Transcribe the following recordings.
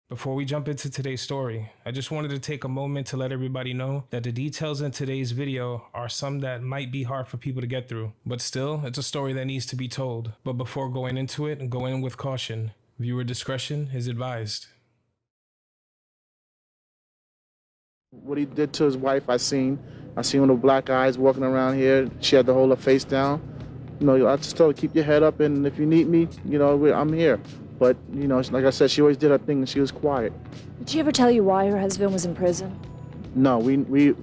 Before we jump into today's story, I just wanted to take a moment to let everybody know that the details in today's video are some that might be hard for people to get through, but still, it's a story that needs to be told. But before going into it, go in with caution. Viewer discretion is advised. What he did to his wife, I seen him with black eyes walking around here. She had to hold her face down. You know, I just told her, keep your head up, and if you need me, you know, I'm here. But, you know, like I said, she always did her thing and she was quiet. Did she ever tell you why her husband was in prison? No,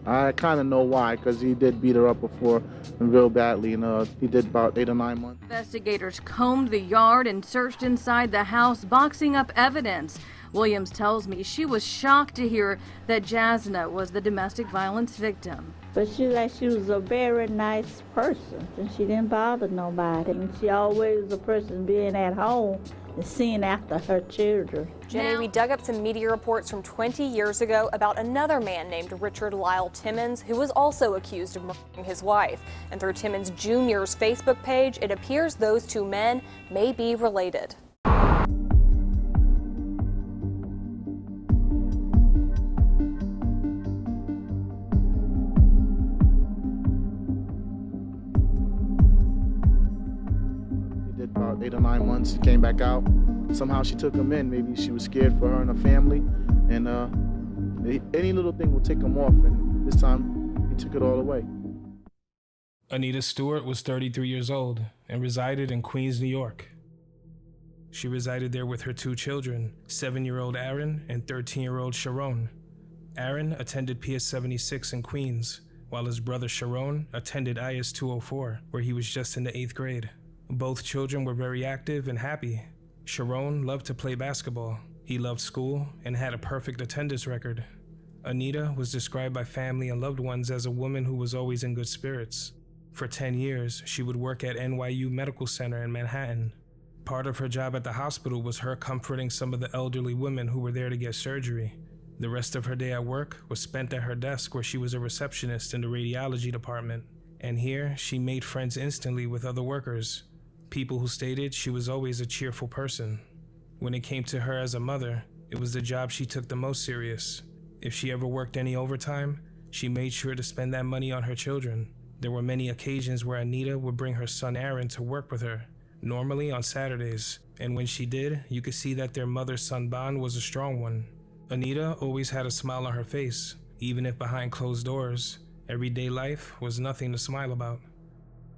I kind of know why, because he did beat her up before and real badly. And he did about 8 or 9 months. Investigators combed the yard and searched inside the house, boxing up evidence. Williams tells me she was shocked to hear that Jaz-na was the domestic violence victim. But she was a very nice person, and she didn't bother nobody. And she always was a person being at home and seeing after her children. Jenny, we dug up some media reports from 20 years ago about another man named Richard Timmons, who was also accused of murdering his wife. And through Timmons Jr.'s Facebook page, it appears those two men may be related. About 8 or 9 months, came back out. Somehow she took him in. Maybe she was scared for her and her family, and any little thing would take him off, and this time he took it all away. Annita Stewart was 33 years old and resided in Queens, New York. She resided there with her 2 children, 7-year-old Aaron and 13-year-old Sharon. Aaron attended PS 76 in Queens, while his brother Sharon attended IS 204, where he was just in the 8th grade. Both children were very active and happy. Sharon loved to play basketball. He loved school and had a perfect attendance record. Anita was described by family and loved ones as a woman who was always in good spirits. For 10 years, she would work at NYU Medical Center in Manhattan. Part of her job at the hospital was her comforting some of the elderly women who were there to get surgery. The rest of her day at work was spent at her desk, where she was a receptionist in the radiology department. And here, she made friends instantly with other workers. People who stated she was always a cheerful person. When it came to her as a mother, it was the job she took the most serious. If she ever worked any overtime, she made sure to spend that money on her children. There were many occasions where Anita would bring her son Aaron to work with her, normally on Saturdays, and when she did, you could see that their mother-son bond was a strong one. Anita always had a smile on her face, even if behind closed doors, everyday life was nothing to smile about.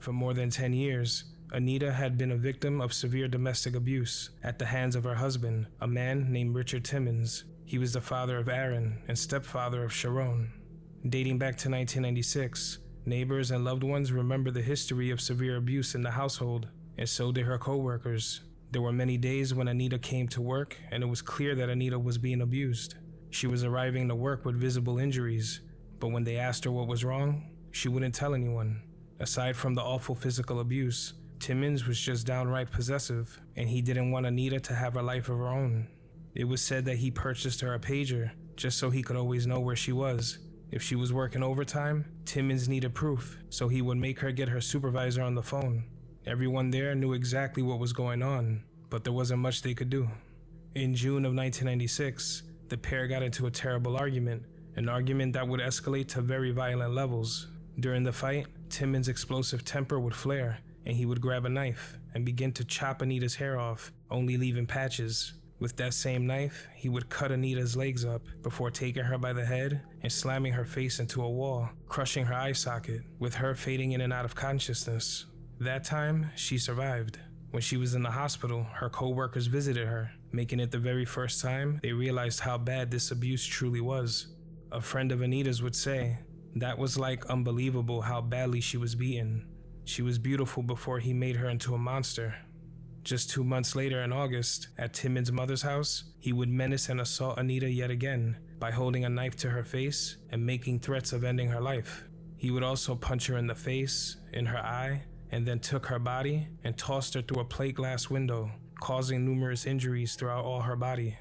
For more than 10 years, Anita had been a victim of severe domestic abuse at the hands of her husband, a man named Richard Timmons. He was the father of Aaron and stepfather of Sharon. Dating back to 1996, neighbors and loved ones remember the history of severe abuse in the household, and so did her co-workers. There were many days when Anita came to work and it was clear that Anita was being abused. She was arriving to work with visible injuries, but when they asked her what was wrong, she wouldn't tell anyone. Aside from the awful physical abuse, Timmons was just downright possessive, and he didn't want Anita to have a life of her own. It was said that he purchased her a pager just so he could always know where she was. If she was working overtime, Timmons needed proof, so he would make her get her supervisor on the phone. Everyone there knew exactly what was going on, but there wasn't much they could do. In June of 1996, the pair got into a terrible argument, an argument that would escalate to very violent levels. During the fight, Timmons' explosive temper would flare, and he would grab a knife and begin to chop Anita's hair off, only leaving patches. With that same knife, he would cut Anita's legs up before taking her by the head and slamming her face into a wall, crushing her eye socket, with her fading in and out of consciousness. That time, she survived. When she was in the hospital, her co-workers visited her, making it the very first time they realized how bad this abuse truly was. A friend of Anita's would say, "That was like unbelievable how badly she was beaten. She was beautiful before he made her into a monster." Just 2 months later in August, at Timmons' mother's house, he would menace and assault Anita yet again by holding a knife to her face and making threats of ending her life. He would also punch her in the face, in her eye, and then took her body and tossed her through a plate glass window, causing numerous injuries throughout all her body.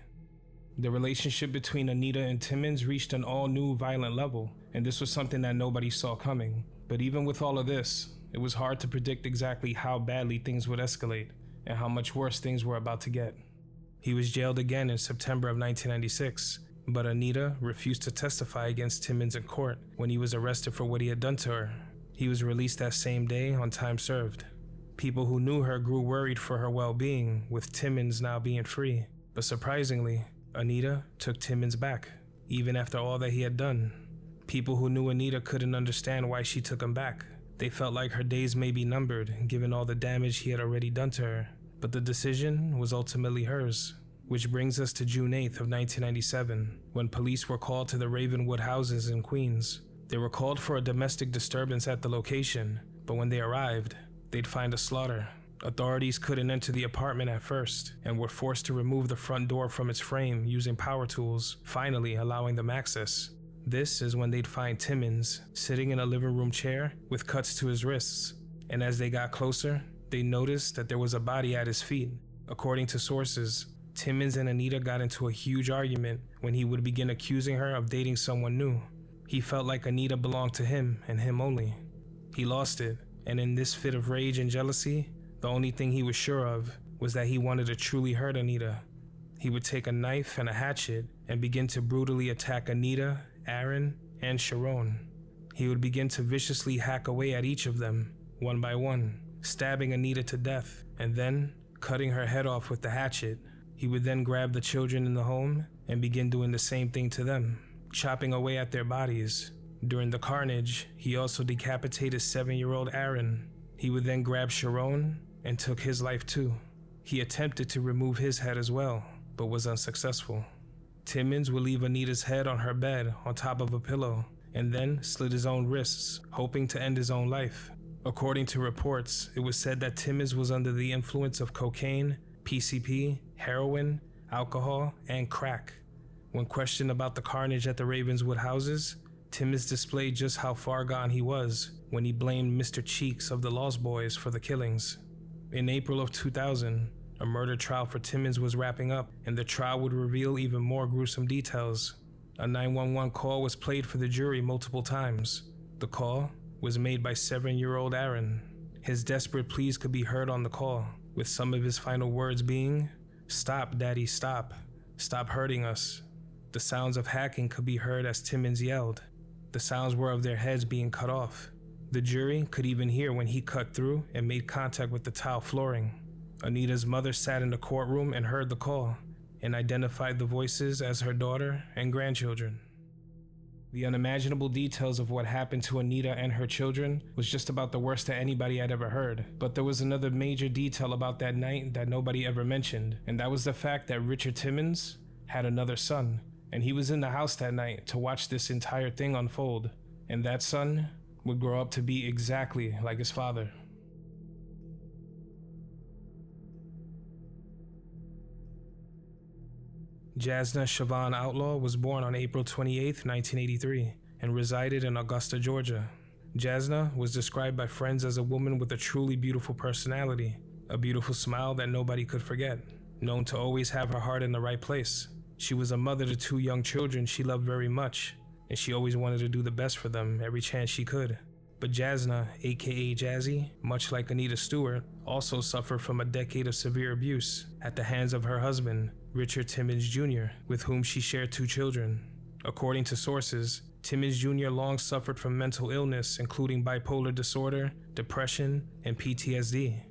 The relationship between Anita and Timmons reached an all-new violent level, and this was something that nobody saw coming. But even with all of this, it was hard to predict exactly how badly things would escalate and how much worse things were about to get. He was jailed again in September of 1996, but Anita refused to testify against Timmons in court when he was arrested for what he had done to her. He was released that same day on time served. People who knew her grew worried for her well-being, with Timmons now being free. But surprisingly, Anita took Timmons back, even after all that he had done. People who knew Anita couldn't understand why she took him back. They felt like her days may be numbered, given all the damage he had already done to her. But the decision was ultimately hers. Which brings us to June 8th of 1997, when police were called to the Ravenwood houses in Queens. They were called for a domestic disturbance at the location, but when they arrived, they'd find a slaughter. Authorities couldn't enter the apartment at first and were forced to remove the front door from its frame using power tools, finally allowing them access. This is when they'd find Timmons sitting in a living room chair with cuts to his wrists, and as they got closer, they noticed that there was a body at his feet. According to sources, Timmons and Anita got into a huge argument when he would begin accusing her of dating someone new. He felt like Anita belonged to him and him only. He lost it, and in this fit of rage and jealousy, the only thing he was sure of was that he wanted to truly hurt Anita. He would take a knife and a hatchet and begin to brutally attack Anita, Aaron, and Sharon. He would begin to viciously hack away at each of them, one by one, stabbing Anita to death, and then cutting her head off with the hatchet. He would then grab the children in the home and begin doing the same thing to them, chopping away at their bodies. During the carnage, he also decapitated 7-year-old Aaron. He would then grab Sharon and took his life too. He attempted to remove his head as well, but was unsuccessful. Timmons would leave Anita's head on her bed on top of a pillow, and then slit his own wrists, hoping to end his own life. According to reports, it was said that Timmons was under the influence of cocaine, PCP, heroin, alcohol, and crack. When questioned about the carnage at the Ravenswood houses, Timmons displayed just how far gone he was when he blamed Mr. Cheeks of the Lost Boys for the killings. In April of 2000, a murder trial for Timmons was wrapping up, and the trial would reveal even more gruesome details. A 911 call was played for the jury multiple times. The call was made by 7-year-old Aaron. His desperate pleas could be heard on the call, with some of his final words being, "Stop, Daddy, stop. Stop hurting us." The sounds of hacking could be heard as Timmons yelled. The sounds were of their heads being cut off. The jury could even hear when he cut through and made contact with the tile flooring. Anita's mother sat in the courtroom and heard the call, and identified the voices as her daughter and grandchildren. The unimaginable details of what happened to Anita and her children was just about the worst that anybody had ever heard. But there was another major detail about that night that nobody ever mentioned, and that was the fact that Richard Timmons had another son, and he was in the house that night to watch this entire thing unfold, and that son would grow up to be exactly like his father. Jaz-na Outlaw was born on April 28, 1983, and resided in Augusta, Georgia. Jaz-na was described by friends as a woman with a truly beautiful personality, a beautiful smile that nobody could forget, known to always have her heart in the right place. She was a mother to 2 young children she loved very much, and she always wanted to do the best for them every chance she could. But Jaz-na, aka Jazzy, much like Annita Stewart, also suffered from a decade of severe abuse at the hands of her husband, Richard Timmons Jr., with whom she shared 2 children. According to sources, Timmons Jr. long suffered from mental illness, including bipolar disorder, depression, and PTSD.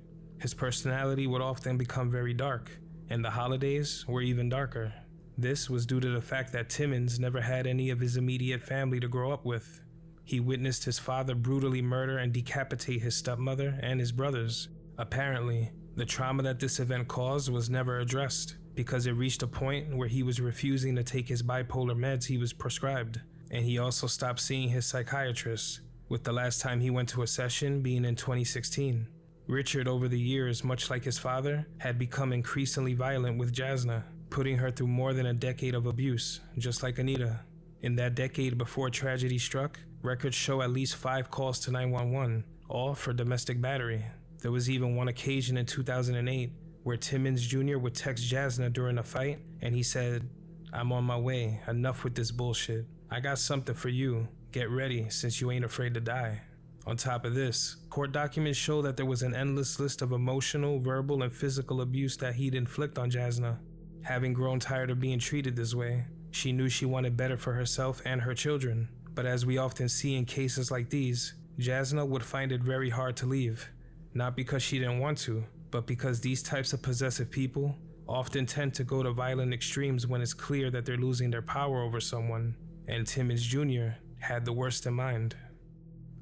His personality would often become very dark, and the holidays were even darker. This was due to the fact that Timmons never had any of his immediate family to grow up with. He witnessed his father brutally murder and decapitate his stepmother and his brothers. Apparently, the trauma that this event caused was never addressed, because it reached a point where he was refusing to take his bipolar meds he was prescribed, and he also stopped seeing his psychiatrist, with the last time he went to a session being in 2016. Richard, over the years, much like his father, had become increasingly violent with Jaz-na, putting her through more than a decade of abuse, just like Anita. In that decade before tragedy struck, records show at least 5 calls to 911, all for domestic battery. There was even one occasion in 2008 where Timmons Jr. would text Jaz-na during a fight, and he said, "I'm on my way, enough with this bullshit. I got something for you. Get ready, since you ain't afraid to die." On top of this, court documents show that there was an endless list of emotional, verbal, and physical abuse that he'd inflict on Jaz-na. Having grown tired of being treated this way, she knew she wanted better for herself and her children. But as we often see in cases like these, Jaz-na would find it very hard to leave. Not because she didn't want to, but because these types of possessive people often tend to go to violent extremes when it's clear that they're losing their power over someone, and Timmons Jr. had the worst in mind.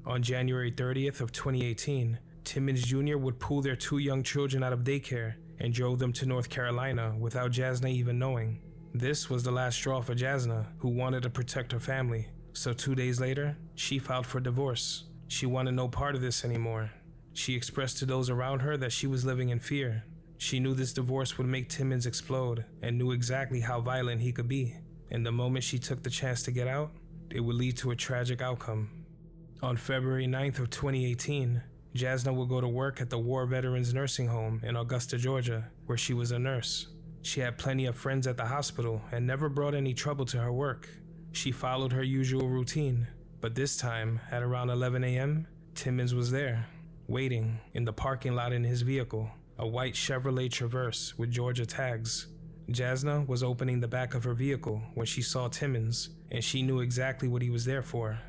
On January 30th of 2018, Timmons Jr. would pull their 2 young children out of daycare and drove them to North Carolina without Jaz-na even knowing. This was the last straw for Jaz-na, who wanted to protect her family. So 2 days later, she filed for divorce. She wanted no part of this anymore. She expressed to those around her that she was living in fear. She knew this divorce would make Timmons explode and knew exactly how violent he could be. And the moment she took the chance to get out, it would lead to a tragic outcome. On February 9th of 2018, Jaz-na would go to work at the War Veterans Nursing Home in Augusta, Georgia, where she was a nurse. She had plenty of friends at the hospital and never brought any trouble to her work. She followed her usual routine, but this time, at around 11 a.m., Timmons was there, waiting in the parking lot in his vehicle, a white Chevrolet Traverse with Georgia tags. Jaz-na was opening the back of her vehicle when she saw Timmons, and she knew exactly what he was there for.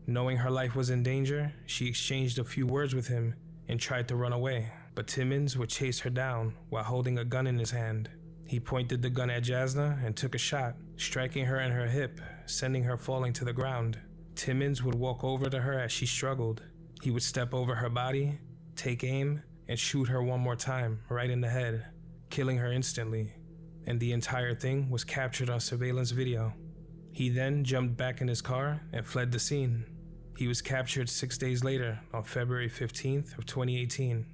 Knowing her life was in danger, she exchanged a few words with him and tried to run away, but Timmons would chase her down while holding a gun in his hand. He pointed the gun at Jaz-na and took a shot, striking her in her hip, sending her falling to the ground. Timmons would walk over to her as she struggled. He would step over her body, take aim, and shoot her one more time, right in the head, killing her instantly. And the entire thing was captured on surveillance video. He then jumped back in his car and fled the scene. He was captured 6 days later on February 15th of 2018.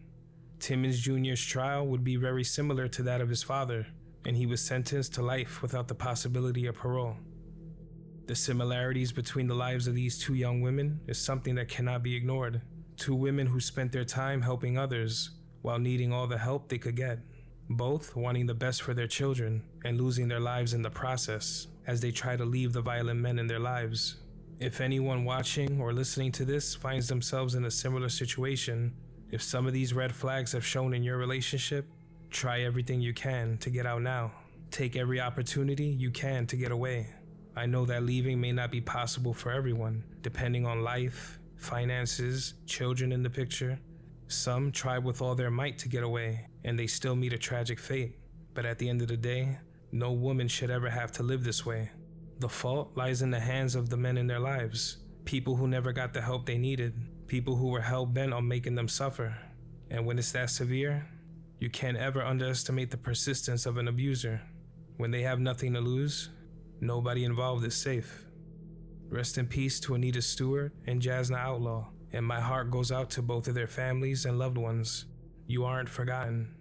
Timmons Jr.'s trial would be very similar to that of his father, and he was sentenced to life without the possibility of parole. The similarities between the lives of these 2 young women is something that cannot be ignored. 2 women who spent their time helping others while needing all the help they could get, both wanting the best for their children and losing their lives in the process as they try to leave the violent men in their lives. If anyone watching or listening to this finds themselves in a similar situation, if some of these red flags have shown in your relationship, try everything you can to get out now. Take every opportunity you can to get away. I know that leaving may not be possible for everyone, depending on life, finances, children in the picture. Some try with all their might to get away, and they still meet a tragic fate. But at the end of the day, no woman should ever have to live this way. The fault lies in the hands of the men in their lives, people who never got the help they needed, people who were hell-bent on making them suffer. And when it's that severe, you can't ever underestimate the persistence of an abuser. When they have nothing to lose, nobody involved is safe. Rest in peace to Annita Stewart and Jaz-na Outlaw, and my heart goes out to both of their families and loved ones. You aren't forgotten.